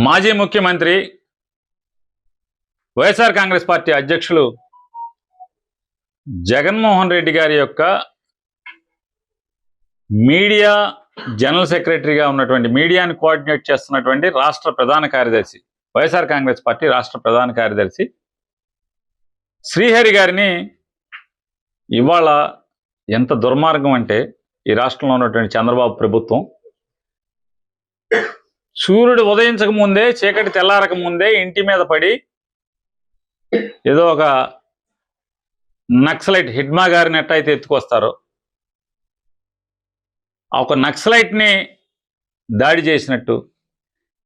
మాజీ ముఖ్యమంత్రి వైఎస్ఆర్ కాంగ్రెస్ పార్టీ అధ్యక్షులు జగన్మోహన్ రెడ్డి గారి యొక్క మీడియా జనరల్ సెక్రటరీగా ఉన్నటువంటి మీడియాని కోఆర్డినేట్ చేస్తున్నటువంటి రాష్ట్ర ప్రధాన కార్యదర్శి వైఎస్ఆర్ కాంగ్రెస్ పార్టీ రాష్ట్ర ప్రధాన కార్యదర్శి శ్రీహరి గారిని ఇవాళ ఎంత దుర్మార్గం అంటే ఈ రాష్ట్రంలో ఉన్నటువంటి చంద్రబాబు ప్రభుత్వం సూర్యుడు ఉదయించక ముందే చీకటి తెల్లారక ముందే ఇంటి మీద పడి ఏదో ఒక నక్సలైట్ హిడ్మా గారిని ఎట్టయితే ఎత్తుకొస్తారో ఒక నక్సలైట్ని దాడి చేసినట్టు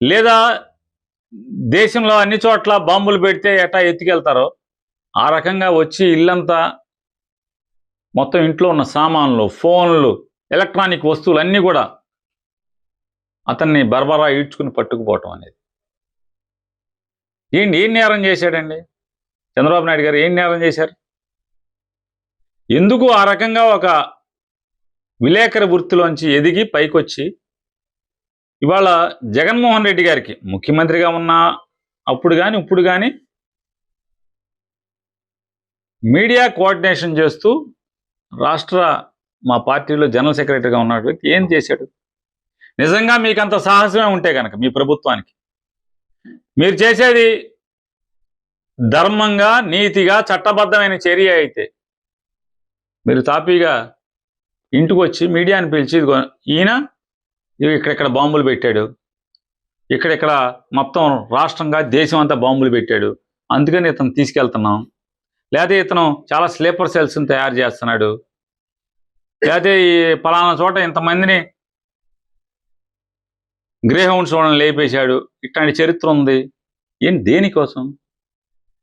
లేదా దేశంలో అన్ని చోట్ల బాంబులు పెడితే ఎట్టా ఎత్తుకెళ్తారో ఆ రకంగా వచ్చి ఇల్లంతా మొత్తం ఇంట్లో ఉన్న సామాన్లు ఫోన్లు ఎలక్ట్రానిక్ వస్తువులు అన్నీ కూడా అతన్ని బర్బరా ఈడ్చుకుని పట్టుకుపోవటం అనేది ఏం నేరం చేశాడండి చంద్రబాబు నాయుడు గారు? ఏం నేరం చేశారు? ఎందుకు ఆ రకంగా ఒక విలేకరి వృత్తిలోంచి ఎదిగి పైకొచ్చి ఇవాళ జగన్మోహన్ రెడ్డి గారికి ముఖ్యమంత్రిగా ఉన్న అప్పుడు కానీ ఇప్పుడు కానీ మీడియా కోఆర్డినేషన్ చేస్తూ మా పార్టీలో జనరల్ సెక్రటరీగా ఉన్న వ్యక్తి ఏం చేశాడు? నిజంగా మీకు అంత సాహసమే ఉంటే కనుక మీ ప్రభుత్వానికి మీరు చేసేది ధర్మంగా నీతిగా చట్టబద్ధమైన చర్య అయితే మీరు తాపీగా ఇంటికి వచ్చి మీడియాని పిలిచి ఈయన ఇక్కడెక్కడ బాంబులు పెట్టాడు, ఇక్కడెక్కడ మొత్తం రాష్ట్రంగా దేశం అంతా బాంబులు పెట్టాడు, అందుకని ఇతను తీసుకెళ్తున్నాం, లేదా ఇతను చాలా స్లీపర్ సెల్స్ని తయారు చేస్తున్నాడు, లేకపోతే ఈ పలానా చోట ఇంతమందిని గ్రే హౌండ్స్ వాళ్ళని లేపేశాడు, ఇట్లాంటి చరిత్ర ఉంది. దేనికోసం?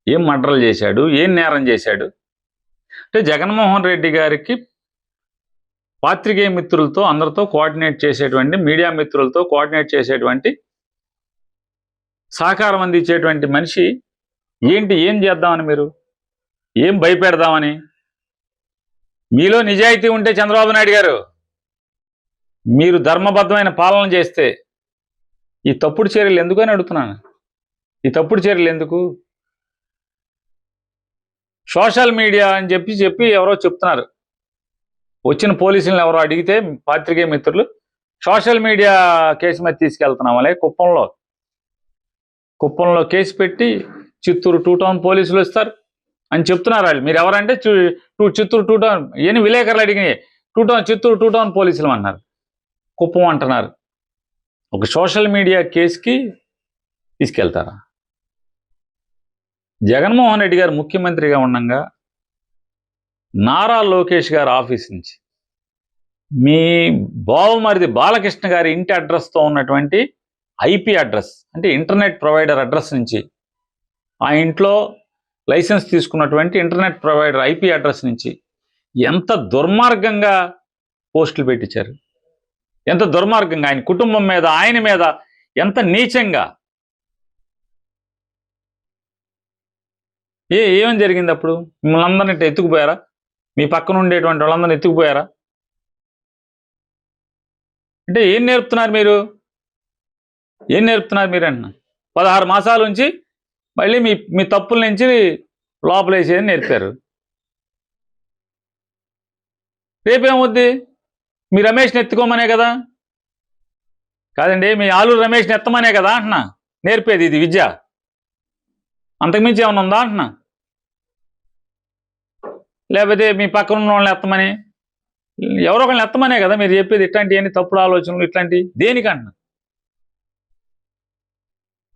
ఏం మర్డర్లు చేశాడు? ఏం నేరం చేశాడు? అంటే జగన్మోహన్ రెడ్డి గారికి పాత్రికేయ మిత్రులతో అందరితో కోఆర్డినేట్ చేసేటువంటి మీడియా మిత్రులతో కోఆర్డినేట్ చేసేటువంటి సహకారం అందించేటువంటి మనిషి ఏం చేద్దామని మీరు ఏం భయపెడదామని? మీలో నిజాయితీ ఉంటే చంద్రబాబు నాయుడు గారు మీరు ధర్మబద్ధమైన పాలన చేస్తే ఈ తప్పుడు చర్యలు ఎందుకని అడుగుతున్నాను. ఈ తప్పుడు చర్యలు ఎందుకు? సోషల్ మీడియా అని చెప్పి ఎవరో చెప్తున్నారు. వచ్చిన పోలీసులను ఎవరో అడిగితే పాత్రికేయ మిత్రులు సోషల్ మీడియా కేసు మీద తీసుకెళ్తున్నామలే కుప్పంలో కేసు పెట్టి చిత్తూరు 2 టౌన్ పోలీసులు వస్తారు అని చెప్తున్నారు వాళ్ళు. మీరు ఎవరంటే చిత్తూరు 2 టౌన్ ఏని విలేకరులు అడిగినాయి చిత్తూరు 2 టౌన్ పోలీసులు అన్నారు, కుప్పం అంటున్నారు. ఒక సోషల్ మీడియా కేసుకి తీసుకెళ్తారా? జగన్మోహన్ రెడ్డి గారు ముఖ్యమంత్రిగా ఉండగా నారా లోకేష్ గారి ఆఫీస్ నుంచి మీ బావమరిది బాలకృష్ణ గారి ఇంటి అడ్రస్తో ఉన్నటువంటి ఐపీ అడ్రస్ అంటే ఇంటర్నెట్ ప్రొవైడర్ అడ్రస్ నుంచి ఆ ఇంట్లో లైసెన్స్ తీసుకున్నటువంటి ఇంటర్నెట్ ప్రొవైడర్ ఐపీ అడ్రస్ నుంచి ఎంత దుర్మార్గంగా పోస్టులు పెట్టించారు, ఎంత దుర్మార్గంగా ఆయన కుటుంబం మీద ఆయన మీద ఎంత నీచంగా. ఏమని జరిగింది అప్పుడు? మిమ్మల్ని అందరినీ ఎత్తుకుపోయారా? మీ పక్కన ఉండేటువంటి వాళ్ళందరినీ ఎత్తుకుపోయారా? అంటే ఏం నేర్పుతున్నారు మీరు అంటున్నా? 16 మాసాల నుంచి మళ్ళీ మీ తప్పుల నుంచి లోపలేసేది నేర్పారు. రేపేమవుద్ది? మీ రమేష్ని ఎత్తుకోమనే కదా? కాదండి, మీ ఆలూరు రమేష్ని ఎత్తమనే కదా అంటున్నా నేర్పేది ఇది విద్య. అంతకుమించి ఏమన్నా ఉందా అంటున్నా? లేకపోతే మీ పక్కన ఉన్న వాళ్ళని ఎత్తమని ఎవరో ఒకళ్ళని ఎత్తమనే కదా మీరు చెప్పేది? ఇట్లాంటివన్నీ తప్పుడు ఆలోచనలు ఇట్లాంటివి దేనికంటున్నా?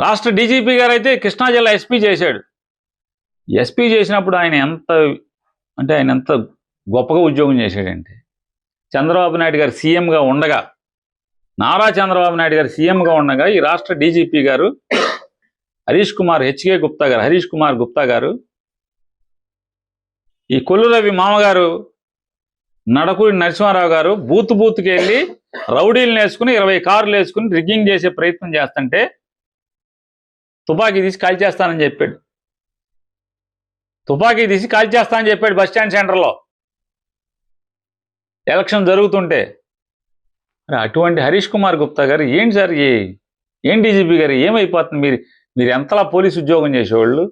రాష్ట్ర డీజీపీ గారు అయితే కృష్ణా జిల్లా ఎస్పీ చేశాడు. ఎస్పీ చేసినప్పుడు ఆయన ఎంత గొప్పగా ఉద్యోగం చేశాడంటే చంద్రబాబు నాయుడు గారు సీఎంగా ఉండగా నారా చంద్రబాబు నాయుడు గారు సీఎంగా ఉండగా ఈ రాష్ట్ర డీజీపీ గారు హరీష్ కుమార్ గుప్తా గారు ఈ కొల్లు రవి మామగారు నడకూడి నరసింహారావు గారు బూత్కి వెళ్ళి రౌడీలను వేసుకుని 20 కార్లు వేసుకుని రిగ్గింగ్ చేసే ప్రయత్నం చేస్తుంటే తుపాకీ తీసి కాల్చేస్తానని చెప్పాడు. బస్ స్టాండ్ సెంటర్లో ఎలక్షన్ జరుగుతుంటే. అటువంటి హరీష్ కుమార్ గుప్తా గారు ఏంటి సార్ ఏం డీజీపీ గారు ఏమైపోతుంది? మీరు మీరు ఎంతలా పోలీసు ఉద్యోగం చేసేవాళ్ళు,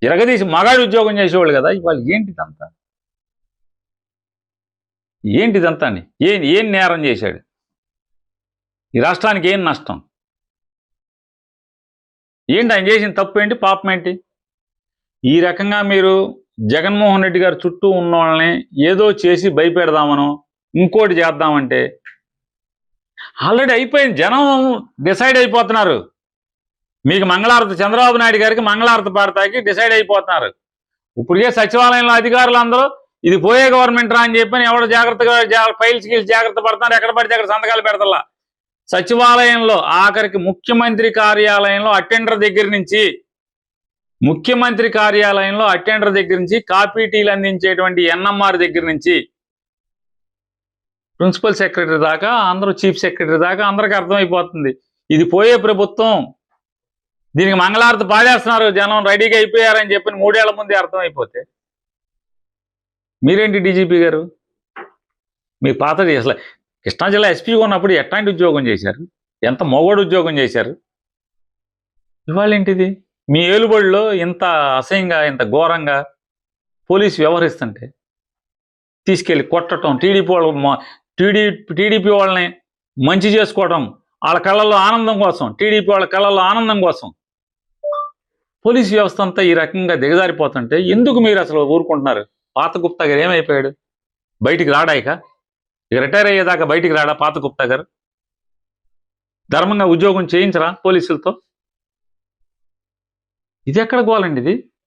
ఇరగదీసి మగాడి ఉద్యోగం చేసేవాళ్ళు కదా, ఇవాళ ఏంటిదంతా? ఏంటిదంతా అండి? ఏం నేరం చేశాడు? ఈ రాష్ట్రానికి ఏం నష్టం ఏంటి? ఆయన చేసిన తప్పు ఏంటి, పాపం ఏంటి? ఈ రకంగా మీరు జగన్మోహన్ రెడ్డి గారు చుట్టూ ఉన్న వాళ్ళని ఏదో చేసి భయపెడదామనో ఇంకోటి చేద్దామంటే ఆల్రెడీ అయిపోయింది. జనం డిసైడ్ అయిపోతున్నారు. మీకు మంగళారతి, చంద్రబాబు నాయుడు గారికి మంగళారతి పాడతాకి డిసైడ్ అయిపోతున్నారు. ఇప్పటికే సచివాలయంలో అధికారులు అందరూ ఇది పోయే గవర్నమెంట్ రా అని చెప్పని ఎవరు జాగ్రత్తగా ఫైల్స్ గీల్స్ జాగ్రత్త పడుతున్నారు, ఎక్కడ పడితే అక్కడ సంతకాలు పెడతల్లా. సచివాలయంలో ఆఖరికి ముఖ్యమంత్రి కార్యాలయంలో అటెండర్ దగ్గర నుంచి కాపీ టీలు అందించేటువంటి ఎన్ఎంఆర్ దగ్గర నుంచి ప్రిన్సిపల్ సెక్రటరీ దాకా, అందరూ చీఫ్ సెక్రటరీ దాకా అందరికీ అర్థమైపోతుంది ఇది పోయే ప్రభుత్వం, దీనికి మంగళారతి పాడేస్తున్నారు, జనం రెడీగా అయిపోయారని చెప్పి 3 ఏళ్ల ముందే అర్థమైపోతే మీరేంటి డీజీపీ గారు? మీ పాతది అసలు కృష్ణా జిల్లా ఎస్పీగా ఉన్నప్పుడు ఎట్లాంటి ఉద్యోగం చేశారు? ఎంత మొగోడు ఉద్యోగం చేశారు? ఇవాళ ఏంటిది? మీ ఏలుబడిలో ఇంత అసహ్యంగా, ఇంత ఘోరంగా పోలీసు వ్యవహరిస్తుంటే తీసుకెళ్ళి కొట్టడం, టీడీపీ వాళ్ళని మంచి చేసుకోవడం, వాళ్ళ కళ్ళల్లో ఆనందం కోసం, టీడీపీ వాళ్ళ కళ్ళల్లో ఆనందం కోసం పోలీసు వ్యవస్థ అంతా ఈ రకంగా దిగజారిపోతుంటే ఎందుకు మీరు అసలు ఊరుకుంటున్నారు? పాత గుప్తా గారు ఏమైపోయాడు? బయటికి రాడాయిక? ఇక రిటైర్ అయ్యేదాకా బయటికి రాడా పాత గుప్తా గారు? ధర్మంగా ఉద్యోగం చేయించరా పోలీసులతో? ఇది ఎక్కడ గోలండి ఇది?